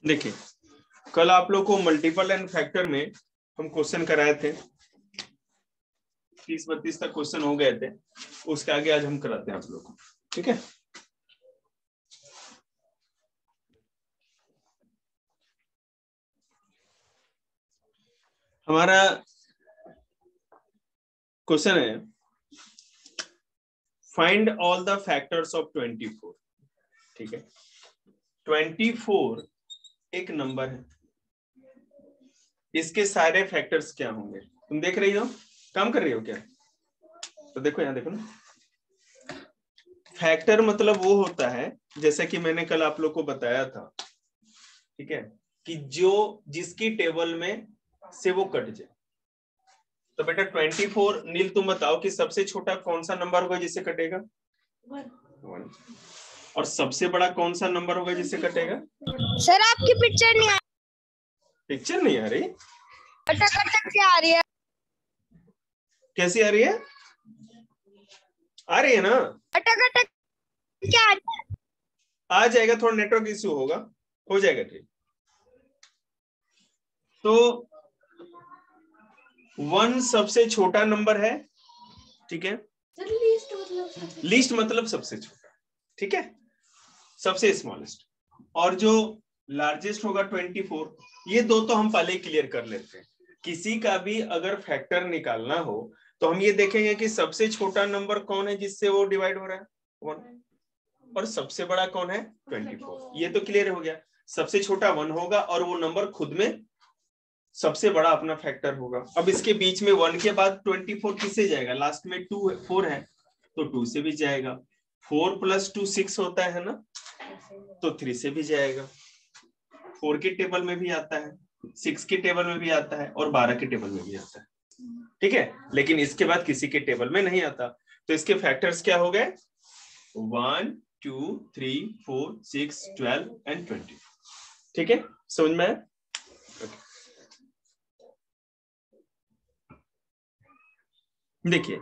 देखिए कल आप लोग को मल्टीपल एंड फैक्टर में हम क्वेश्चन कराए थे, 30-32 तक क्वेश्चन हो गए थे। उसके आगे आज हम कराते हैं आप लोग को, ठीक है। हमारा क्वेश्चन है find all the factors of 24। ठीक है, 24 एक नंबर है, इसके सारे फैक्टर्स क्या होंगे? तुम देख रही हो, काम कर रही हो क्या? तो देखो यहां देखो ना, फैक्टर मतलब वो होता है जैसे कि मैंने कल आप लोग को बताया था, ठीक है, कि जो जिसकी टेबल में से वो कट जाए। तो बेटा 24 नील तुम बताओ कि सबसे छोटा कौन सा नंबर होगा जिससे कटेगा? 1। और सबसे बड़ा कौन सा नंबर होगा जिससे कटेगा? सर आपकी पिक्चर नहीं आ पिक्चर नहीं आ रही? अटक अटक क्या आ रही है? कैसी आ रही है? आ रही है ना? अटक अटक क्या आ रही है? आ जाएगा, थोड़ा नेटवर्क इश्यू होगा, हो जाएगा ठीक। तो 1 सबसे छोटा नंबर है, ठीक है। लीस्ट मतलब सबसे छोटा, ठीक है, सबसे स्मॉलेस्ट। और जो लार्जेस्ट होगा 24। ये दो तो हम पहले ही क्लियर कर लेते हैं। किसी का भी अगर फैक्टर निकालना हो तो हम ये देखेंगे कि सबसे छोटा नंबर कौन है जिससे वो डिवाइड हो रहा है, 1, और सबसे बड़ा कौन है, 24। ये तो क्लियर हो गया, सबसे छोटा 1 होगा और वो नंबर खुद में सबसे बड़ा अपना फैक्टर होगा। अब इसके बीच में 1 के बाद 24 किससे जाएगा? लास्ट में 4 है तो 2 से भी जाएगा। 4 + 2 6 होता है ना, तो 3 से भी जाएगा। 4 के टेबल में भी आता है, 6 के टेबल में भी आता है और 12 के टेबल में भी आता है, ठीक है। लेकिन इसके बाद किसी के टेबल में नहीं आता। तो इसके फैक्टर्स क्या हो गए? 1 2 3 4 6 12 एंड 20, ठीक है। समझ में? देखिए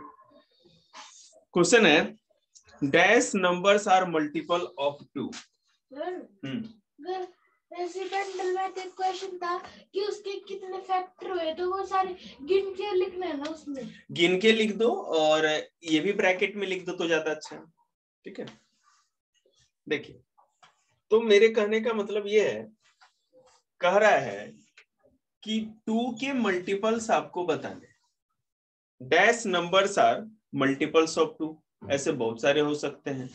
क्वेश्चन है dash numbers are multiple of 2। Residential में एक क्वेश्चन था कि उसके कितने फैक्टर हुए, तो वो सारे गिन के लिखना है ना, उसमें गिन के लिख दो और ये भी ब्रैकेट में लिख दो तो ज्यादा अच्छा है, ठीक है। देखिए तो मेरे कहने का मतलब ये है, कह रहा है कि 2 के मल्टीपल्स आपको बताने। Dash numbers are multiples of 2, ऐसे बहुत सारे हो सकते हैं।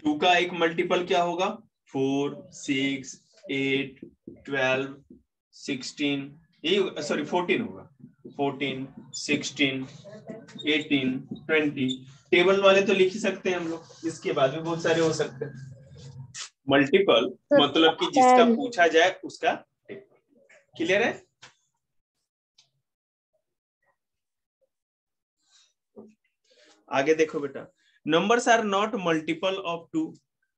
2 का एक मल्टीपल क्या होगा? 4 6 8 12 16, ये सॉरी 14 होगा, 14 16 18 20। टेबल वाले तो लिख ही सकते हैं हम लोग, इसके बाद भी बहुत सारे हो सकते हैं। मल्टीपल मतलब कि जिसका पूछा जाए उसका टेबल। क्लियर है? आगे देखो बेटा, numbers are not multiple of 2।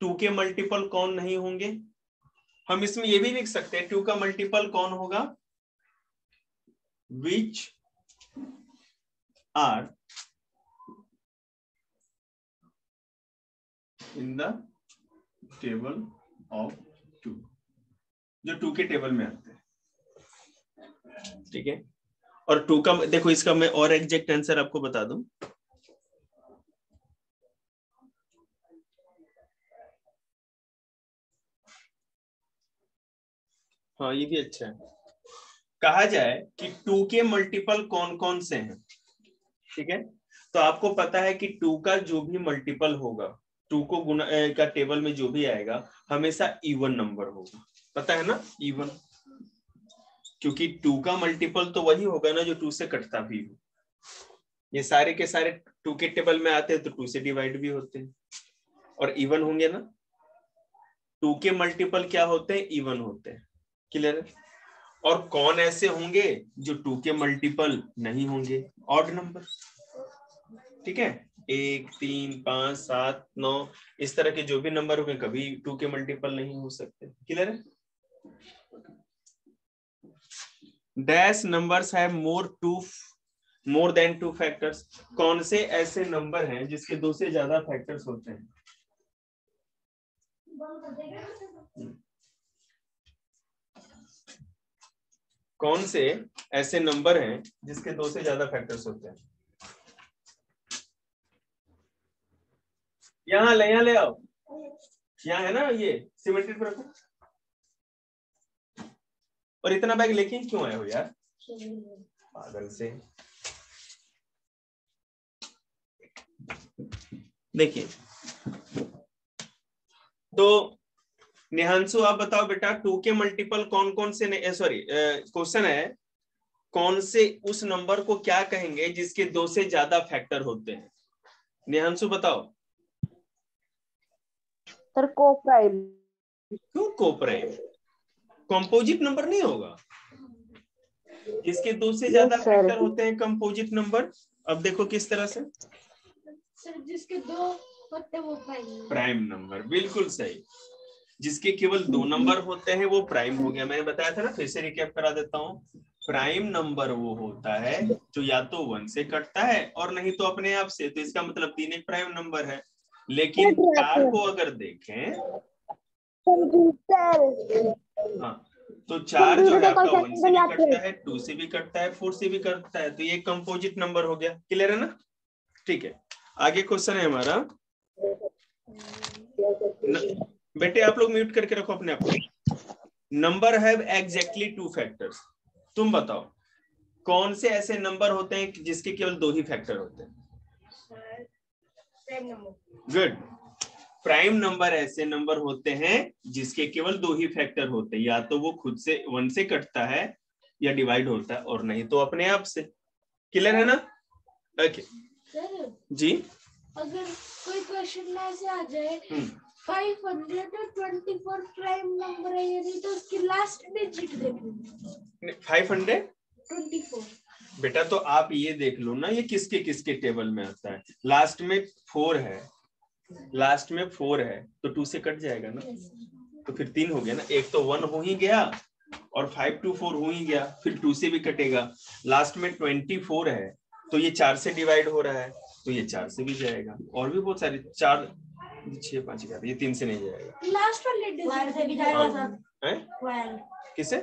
2 के मल्टीपल कौन नहीं होंगे? हम इसमें ये भी लिख सकते हैं 2 का मल्टीपल कौन होगा? Which are in the table of 2, जो 2 के टेबल में आते हैं, ठीक है। और 2 का देखो, इसका मैं और एग्जैक्ट आंसर आपको बता दूं। हाँ ये भी अच्छा है, कहा जाए कि 2 के मल्टीपल कौन कौन से हैं, ठीक है। तो आपको पता है कि 2 का जो भी मल्टीपल होगा, 2 को गुना का टेबल में जो भी आएगा हमेशा इवन नंबर होगा, पता है ना, इवन। क्योंकि 2 का मल्टीपल तो वही होगा ना जो 2 से कटता भी हो। ये सारे के सारे 2 के टेबल में आते हैं तो 2 से डिवाइड भी होते हैं और इवन होंगे ना। 2 के मल्टीपल क्या होते हैं? इवन होते हैं। क्लियर है? और कौन ऐसे होंगे जो 2 के मल्टीपल नहीं होंगे? ऑड नंबर, ठीक है। 1 3 5 7 9 इस तरह के जो भी नंबर होंगे कभी 2 के मल्टीपल नहीं हो सकते। क्लियर है? Dash numbers have more than 2 factors. कौन से ऐसे नंबर हैं जिसके 2 से ज्यादा फैक्टर्स होते हैं? कौन से ऐसे नंबर हैं जिसके 2 से ज्यादा फैक्टर्स होते हैं? यहाँ ले आओ, यहाँ है ना, ये सिमेट्री पर रखो। और इतना बैग लेके क्यों आए हो यार, पागल से। देखिए तो निहांशु आप बताओ बेटा, 2 के मल्टीपल कौन कौन से, सॉरी क्वेश्चन है कौन से उस नंबर को क्या कहेंगे जिसके 2 से ज्यादा फैक्टर होते हैं? निहांशु बताओ। Sir coprime. क्यों कोप्राइम? कंपोजिट नंबर नहीं होगा? इसके 2 से ज्यादा फैक्टर होते हैं कंपोजिट नंबर। अब देखो किस तरह से, सर जिसके 2 होते हैं वो प्राइम नंबर। बिल्कुल सही, जिसके केवल 2 नंबर होते हैं वो प्राइम हो गया। मैंने बताया था ना, फिर से रिकैप करा देता हूँ। प्राइम नंबर वो होता है जो या तो 1 से कटता है और नहीं तो अपने आप से। तो इसका मतलब 3 एक प्राइम नंबर है। लेकिन 4 को अगर देखें, हाँ, तो 4 जो है आपका 1 से भी कटता है, 2 से भी कटता है, 4 से भी कटता है। तो ये कंपोजिट नंबर हो गया। क्लियर है ना? ठीक है, आगे क्वेश्चन है हमारा। बेटे आप लोग म्यूट करके रखो अपने आप को। Number have exactly 2 factors. तुम बताओ कौन से ऐसे नंबर होते हैं जिसके केवल 2 ही फैक्टर होते हैं? गुड। प्राइम नंबर ऐसे नंबर होते हैं जिसके केवल 2 ही फैक्टर होते हैं, या तो वो खुद से 1 से कटता है या डिवाइड होता है, और नहीं तो अपने आप से। क्लियर है ना? ओके जी। अगर कोई क्वेश्चन में ऐसे आ जाए 524 प्राइम नंबर है, यदि तो उसकी लास्ट डिजिट देखनी 524। बेटा तो आप ये देख लो ना, ये किसके किसके टेबल में आता है। लास्ट में 4 है, लास्ट में 4 है तो 2 से कट जाएगा ना, तो फिर 3 हो गया ना। एक तो 1 हो ही गया और 524 हो ही गया, फिर 2 से भी कटेगा। लास्ट में 24 है तो ये 4 से डिवाइड हो रहा है तो ये 4 से भी जाएगा। और भी बहुत सारे 4 6 5 11, ये 3 से नहीं जाएगा। लास्ट वाले डिजिट से भी जाएगा सर। किसे?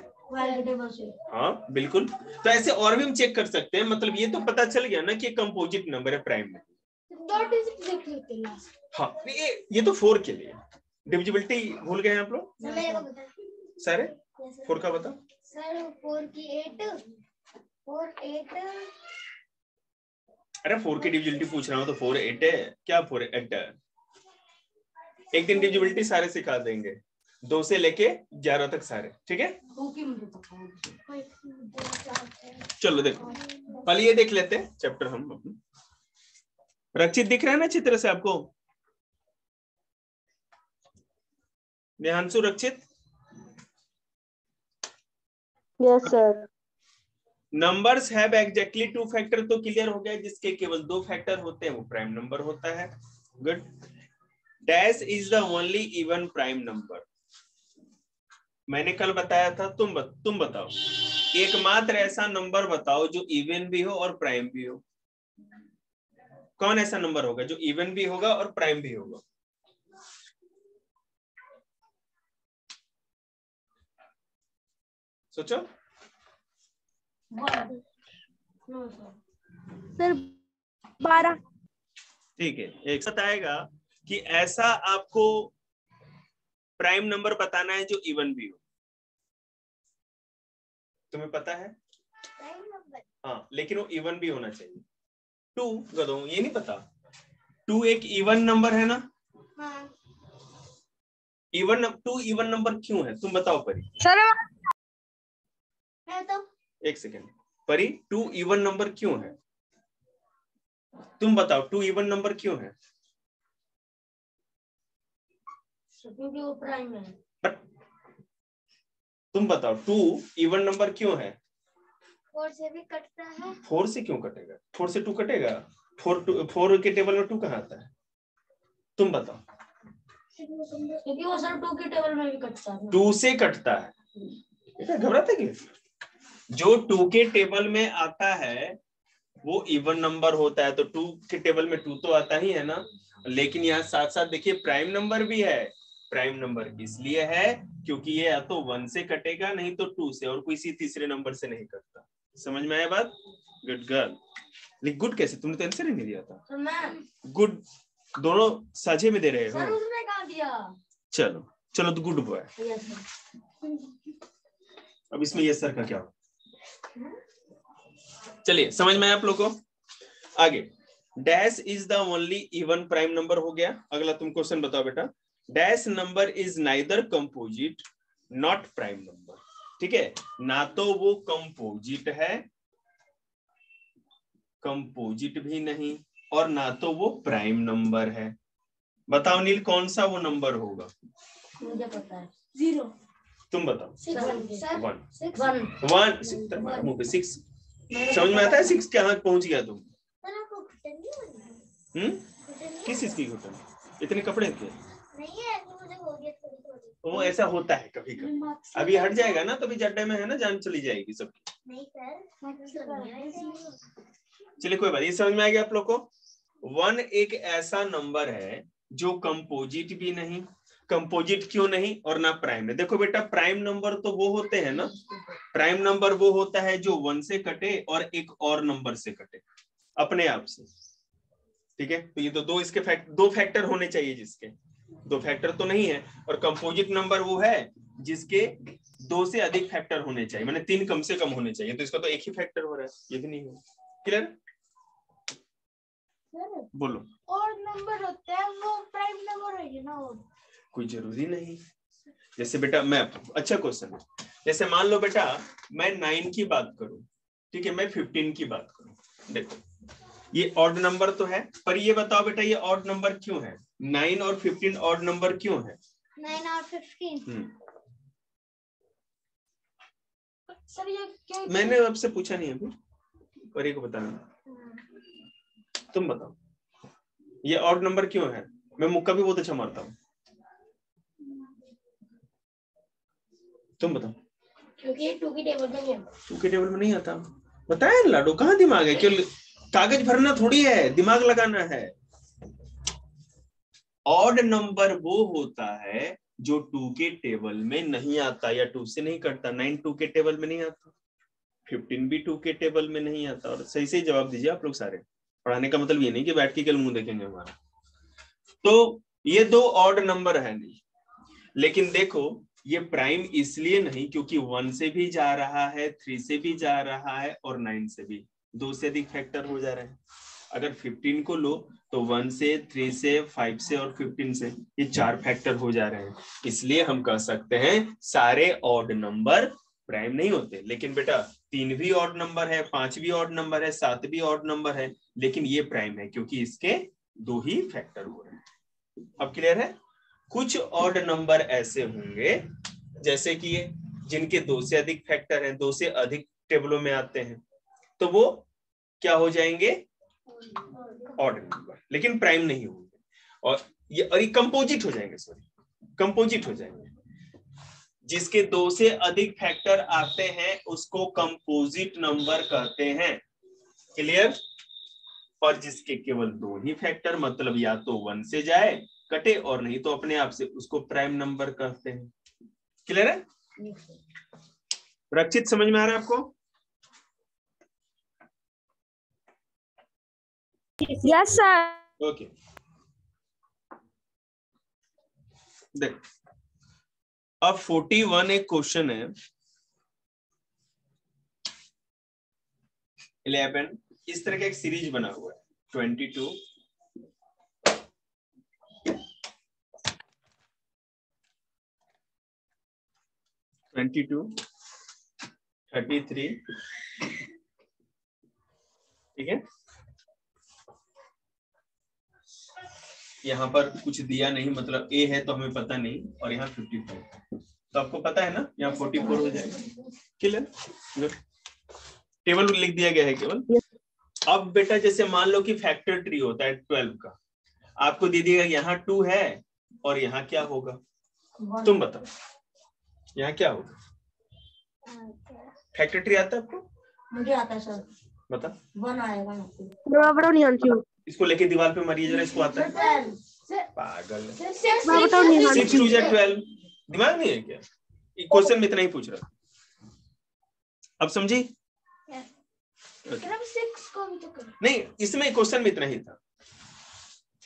हाँ बिल्कुल। तो ऐसे और भी हम चेक कर सकते हैं। मतलब ये तो पता चल गया ना कि कंपोजिट नंबर है प्राइम में। 2 डिजिट देख लेते हैं लास्ट। हाँ ये तो 4 के लिए। डिविजिबिलिटी भूल गए हैं आप लोग? सर 4 का बताओ सर। 4 की 8 अरे 4 की डिविजिबिलिटी पूछ रहा हूँ तो 4 8 है क्या? 4 8 है। एक दिन डिविजिबिलिटी सारे सिखा देंगे, 2 से लेके 11 तक सारे। ठीक है, चलो देखो पहले ये देख लेते हैं चैप्टर हम अपने। रक्षित दिख रहा है ना चित्र से आपको? Nehanshu, Rakshit? Yes sir. Numbers have exactly 2 factor तो क्लियर हो गया, जिसके केवल 2 फैक्टर होते हैं वो प्राइम नंबर होता है। Good. Dash is the only even prime number. मैंने कल बताया था, तुम बताओ एकमात्र ऐसा नंबर बताओ जो इवन भी हो और प्राइम भी हो। कौन ऐसा नंबर होगा जो इवन भी होगा और प्राइम भी होगा? सोचो। सर 12। ठीक है, एक साथ आएगा कि ऐसा आपको प्राइम नंबर बताना है जो इवन भी हो। तुम्हें पता है? हाँ, लेकिन वो इवन भी होना चाहिए। 2 गधों, ये नहीं पता? 2 एक इवन नंबर है ना? हाँ। टू इवन नंबर क्यों है? तुम बताओ परी। सर है तो एक सेकेंड परी, 2 इवन नंबर क्यों है? तुम बताओ 2 इवन नंबर क्यों है? क्योंकि वो प्राइम है। तुम बताओ 2 इवन नंबर क्यों है? 4 से भी कटता है। 4 से क्यों कटेगा? 4 से 2 कटेगा? 4 के टेबल में 2 कहाँ आता है? तुम बताओ। क्योंकि वो सर 2 के टेबल में भी कटता है। 2 से कटता है। घबराते क्यों? जो 2 के टेबल में आता है वो इवन नंबर होता है, तो 2 के टेबल में 2 तो आता ही है ना। लेकिन यहाँ साथ साथ देखिए प्राइम नंबर भी है। प्राइम नंबर इसलिए है क्योंकि ये या तो 1 से कटेगा नहीं तो 2 से, और किसी तीसरे नंबर से नहीं कटता। समझ में आया बात? Good girl. लेकिन गुड कैसे, तुमने तो आंसर ही नहीं दिया था। गुड दोनों साझे में दे रहे हो। सर उसने कहा दिया। चलो चलो तो गुड बॉय। अब इसमें यस सर का क्या हो? चलिए समझ में आया आप लोग को? आगे dash is the only even prime number हो गया। अगला तुम क्वेश्चन बताओ बेटा। Dash number is neither composite not prime number. ठीक है, ना तो वो कंपोजिट है, कंपोजिट भी नहीं, और ना तो वो प्राइम नंबर है। बताओ नील कौन सा वो नंबर होगा? मुझे पता है 0। तुम बताओ। 1 6 समझ में आता है? 6 कहाँ पहुंच गया तुम? किस चीज की घुटन? इतने कपड़े थे? नहीं है, मुझे हो गया थोड़ी। वो ऐसा होता है कभी कभी। अभी हट जाएगा ना, तभी जड्डे में है ना, जान चली जाएगी सब। नहीं सर, चलिए कोई बात, ये समझ में आ गया आप लोग को? 1 एक ऐसा नंबर है जो कंपोजिट भी नहीं, कंपोजिट क्यों नहीं, और ना प्राइम है। देखो बेटा, प्राइम नंबर तो वो होते हैं ना, प्राइम नंबर वो होता है जो 1 से कटे और एक और नंबर से कटे अपने आप से। ठीक है, तो ये तो दो फैक्टर होने चाहिए, जिसके 2 फैक्टर तो नहीं है। और कंपोजिट नंबर वो है जिसके 2 से अधिक फैक्टर होने चाहिए, माने 3 कम से कम होने चाहिए। तो इसका तो एक ही फैक्टर हो रहा है, ये भी नहीं हो। क्लियर? बोलो। और नंबर होते हैं वो प्राइम नंबर है ना? कोई जरूरी नहीं। जैसे बेटा मैं, अच्छा क्वेश्चन है, जैसे मान लो बेटा मैं 9 की बात करूं, ठीक है, मैं 15 की बात करूं। देखो ये ऑड नंबर तो है, पर ये बताओ बेटा ये ऑड नंबर क्यों है? 9 और 15 ऑड नंबर क्यों है? 9 और 15। सर ये क्या? मैंने आपसे पूछा नहीं अभी, और ये को बताना। तुम बताओ ये ऑड नंबर क्यों है? मैं मुक्का भी बहुत अच्छा मारता हूँ। तुम बताओ। क्योंकि 2 की टेबल में नहीं आता। 2 के टेबल में नहीं आता। बताया लाडो, कहाँ दिमाग है? क्यों कागज भरना थोड़ी है, दिमाग लगाना है। ऑड नंबर वो होता है जो 2 के टेबल में नहीं आता या 2 से नहीं कटता। 9 2 के टेबल में नहीं आता, 15 भी 2 के टेबल में नहीं आता। और सही से जवाब दीजिए आप लोग सारे। पढ़ाने का मतलब ये नहीं कि बैठ के केवल मुंह देखेंगे हमारा। तो ये 2 ऑड नंबर है नहीं, लेकिन देखो ये प्राइम इसलिए नहीं क्योंकि 1 से भी जा रहा है, 3 से भी जा रहा है, और 9 से भी। 2 से अधिक फैक्टर हो जा रहे हैं। अगर 15 को लो तो 1 से, 3 से, 5 से और 15 से, ये 4 फैक्टर हो जा रहे हैं। इसलिए हम कह सकते हैं सारे ऑड नंबर प्राइम नहीं होते। लेकिन बेटा 3 भी ऑड नंबर है, 5 भी ऑड नंबर है, 7 भी ऑड नंबर है, लेकिन ये प्राइम है क्योंकि इसके 2 ही फैक्टर हो रहे हैं। अब क्लियर है? कुछ ऑड नंबर ऐसे होंगे जैसे कि ये, जिनके 2 से अधिक फैक्टर हैं, 2 से अधिक टेबलों में आते हैं, तो वो क्या हो जाएंगे? ऑड नंबर, लेकिन प्राइम नहीं होंगे। और ये कंपोजिट हो जाएंगे, सॉरी कंपोजिट हो जाएंगे। जिसके 2 से अधिक फैक्टर आते हैं उसको कंपोजिट नंबर कहते हैं। क्लियर? और जिसके केवल 2 ही फैक्टर, मतलब या तो 1 से जाए कटे और नहीं तो अपने आप से, उसको प्राइम नंबर कहते हैं। क्लियर है? रक्षित समझ में आ रहा है आपको? Yes sir. ओके, देख अब 41 एक क्वेश्चन है। 11 इस तरह का एक सीरीज बना हुआ है। 22, 33, ठीक है। यहाँ पर कुछ दिया नहीं, मतलब ए है तो हमें पता नहीं, और यहाँ 55 तो आपको पता है ना, यहाँ 44 हो जाएगा। क्लियर? टेबल लिख दिया गया है केवल। अब बेटा जैसे मान लो कि फैक्टर ट्री होता है 12 का, आपको दे दिएगा यहाँ 2 है और यहाँ क्या होगा? तुम बताओ यहाँ क्या होगा? फैक्टर ट्री आता है आपको? मुझे आता है सर। बता। 1 आएगा। नहीं आंसू। इसको लेके दीवार पे मारिए जरा, इसको आता है? पागल। 6 2 जा 12, दिमाग नहीं है क्या? क्वेश्चन में इतना ही पूछ रहा। अब समझी? नहीं, इसमें क्वेश्चन में इतना ही था।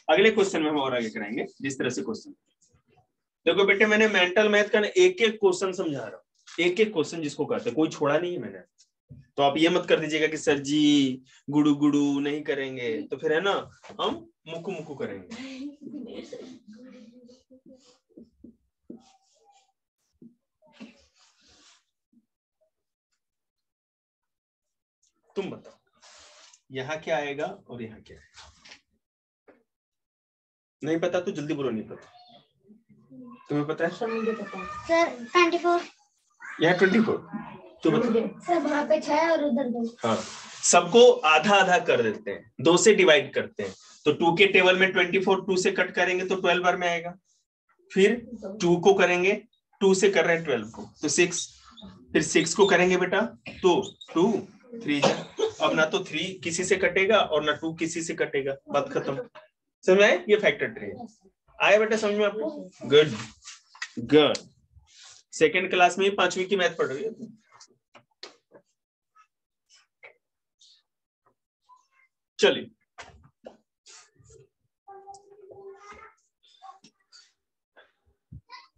अगले क्वेश्चन में हम और आगे कराएंगे जिस तरह से क्वेश्चन। देखो बेटे, मैंने मेंटल मैथ का एक एक क्वेश्चन समझा रहा हूँ, एक एक क्वेश्चन जिसको कहते हैं, कोई छोड़ा नहीं है मैंने। तो आप ये मत कर दीजिएगा कि सर जी गुडू गुडू नहीं करेंगे, तो फिर है ना हम मुकु मुकु करेंगे। तुम बताओ यहाँ क्या आएगा और यहाँ क्या आएगा? नहीं पता तो जल्दी बोलो, नहीं पता। तुम्हें पता है? सर 24। यहाँ 24 तो सर वहाँ पे 6 और उधर 2। हाँ, सबको आधा आधा कर देते हैं, 2 से डिवाइड करते हैं। तो 2 के टेबल में 24 2 से कट करेंगे तो 12 बार में आएगा। फिर 2 को करेंगे, 2 से कर रहे हैं 12 को तो 6। फिर 6 को करेंगे बेटा तो 2 3 जा। अब ना तो 3 किसी से कटेगा और ना 2 किसी से कटेगा, बात खत्म। समझ में? ये फैक्टर ट्री है। आया बेटा समझ में आपको? Good good. सेकेंड क्लास में 5वीं की मैथ पढ़ रही है। चलिए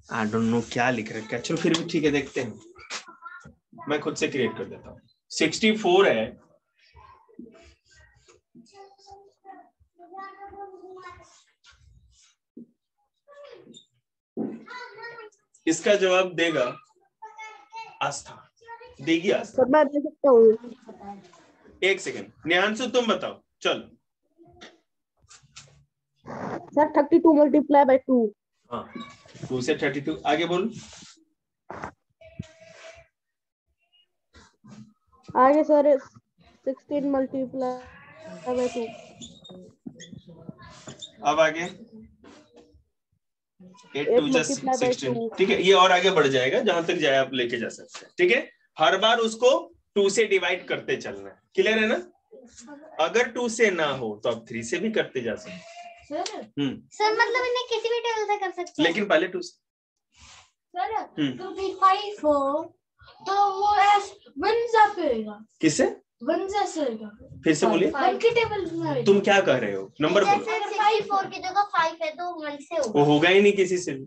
आई डोंट नो क्या लिख रखा है, चलो फिर भी ठीक है, देखते हैं। मैं खुद से क्रिएट कर देता हूँ। 64 है, इसका जवाब देगा आस्था, देगी आस्था। मैं दे सकता हूँ। एक सेकेंड, न्यानसु तुम बताओ। चलो सर 32 मल्टीप्लाई बाय 2। हाँ, 2 से 32 आगे बोल। आगे सर 16 मल्टीप्लाई बाय 2। अब आगे 8 2 जा 16। ठीक है, ये और आगे बढ़ जाएगा, जहां तक जाए आप लेके जा सकते हैं। ठीक है, हर बार उसको 2 से डिवाइड करते चलना है। क्लियर है ना? अगर 2 से ना हो तो आप 3 से भी करते जा सकते हैं। सर मतलब इन्हें किसी भी टेबल से कर सकते हैं, लेकिन पहले 2 से। सर 2 3 5 4 तो वो एस 1 जा पे होगा। किससे? 1 से होगा। फिर से बोलिए। 1 के टेबल में तुम क्या कह रहे हो? नंबर बोलो। जैसे 5 4 की जगह 5 है तो 1 से होगा। वो होगा ही नहीं किसी से भी।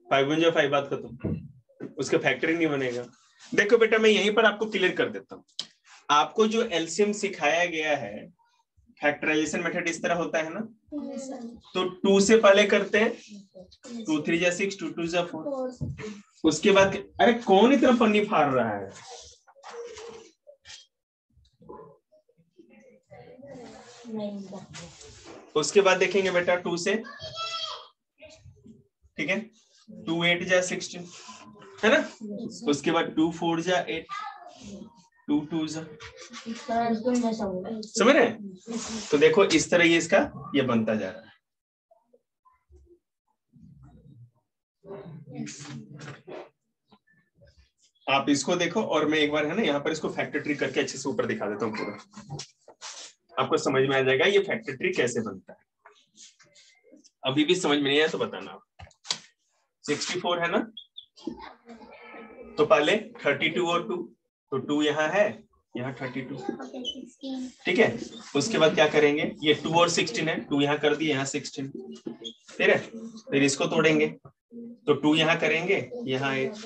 5 1 जा 5, बात खत्म, उसका फैक्टर ही नहीं बनेगा। देखो बेटा, मैं यहीं पर आपको क्लियर कर देता हूँ। आपको जो एलसीएम सिखाया गया है, फैक्टराइजेशन मेथड इस तरह होता है ना। तो 2 से पहले करते हैं, 2 3 जा 6 2 2 जा 4। उसके बाद अरे कौन इतना पन्नी फाड़ रहा है? उसके बाद देखेंगे बेटा 2 से, ठीक है, 2 8 जा 16 है ना। उसके बाद 2 4 जा 8 2 2 जा, समझ रहे हैं? तो देखो इस तरह ये इसका ये बनता जा रहा है। आप इसको देखो और मैं एक बार है ना यहाँ पर इसको फैक्टर ट्री करके अच्छे से ऊपर दिखा देता हूँ पूरा, आपको समझ में आ जाएगा ये फैक्टर ट्री कैसे बनता है। अभी भी समझ में नहीं आया तो बताना आप। 64 है ना, तो पहले 32 और 2, तो 2 यहाँ है, यहाँ 32, ठीक है। उसके बाद क्या करेंगे, ये 2 और 16 है, 2 यहाँ कर दिए, यहाँ 16, ठीक है। फिर इसको तोड़ेंगे तो 2 यहाँ करेंगे, यहाँ 8,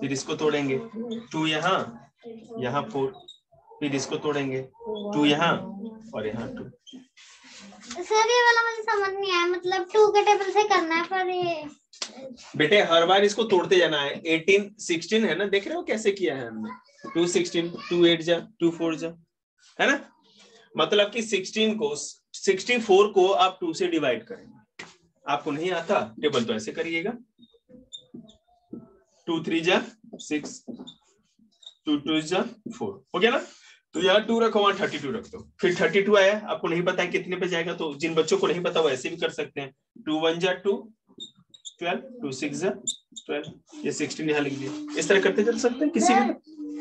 फिर इसको तोड़ेंगे 2 यहाँ, यहाँ 4, फिर इसको तोड़ेंगे 2 यहाँ और यहाँ 2। सर ये वाला मुझे समझ नहीं आया, मतलब 2 के टेबल से करना है पर ये बेटे हर बार इसको तोड़ते जाना है। 18 16 है ना, देख रहे हो कैसे किया है हमने। 2 16 2 8 जा 2 4 जा, है ना। मतलब कि 16 को 64 को आप 2 से डिवाइड करेंगे। आपको नहीं आता टेबल तो ऐसे करिएगा, 2 3 जा 6 2 2 जा 4, हो गया ना। तो यहाँ 2 रखो, वहां 32 रख दो। फिर 32 आया, आपको नहीं पता है कितने पे जाएगा, तो जिन बच्चों को नहीं पता वो ऐसे भी कर सकते हैं। 2 1 जा 2 12 2 6 जा 12, ये 16 यहाँ लिख दिया। इस तरह करते चल सकते हैं किसी भी।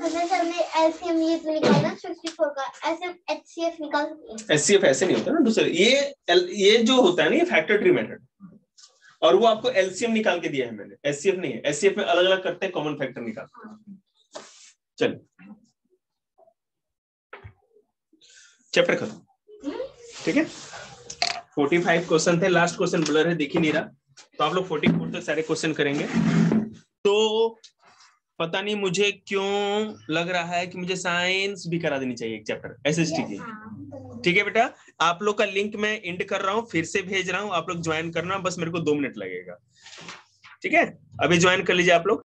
सर ने एलसीएम ये तो निकाला 64 का, ऐसे एचसीएफ निकाल सकते हैं। एचसीएफ ऐसे नहीं होता ना दूसरे, ये जो होता है ना ये फैक्टर ट्री मेथड, और वो आपको एलसीएम निकाल के दिया है मैंने, एचसीएफ नहीं है, एचसीएफ में अलग अलग करते हैं, कॉमन फैक्टर निकालते हैं। चलिए चैप्टर खत्म, ठीक है। 45 क्वेश्चन थे, लास्ट क्वेश्चन ब्लर है, दिख ही नहीं रहा, तो आप लोग 44 तक सारे क्वेश्चन करेंगे। तो पता नहीं मुझे क्यों लग रहा है कि मुझे साइंस भी करा देनी चाहिए एक चैप्टर एसएसटी की, ठीक है बेटा। आप लोग का लिंक मैं एंड कर रहा हूँ, फिर से भेज रहा हूँ, आप लोग ज्वाइन करना, बस मेरे को 2 मिनट लगेगा, ठीक है। अभी ज्वाइन कर लीजिए आप लोग।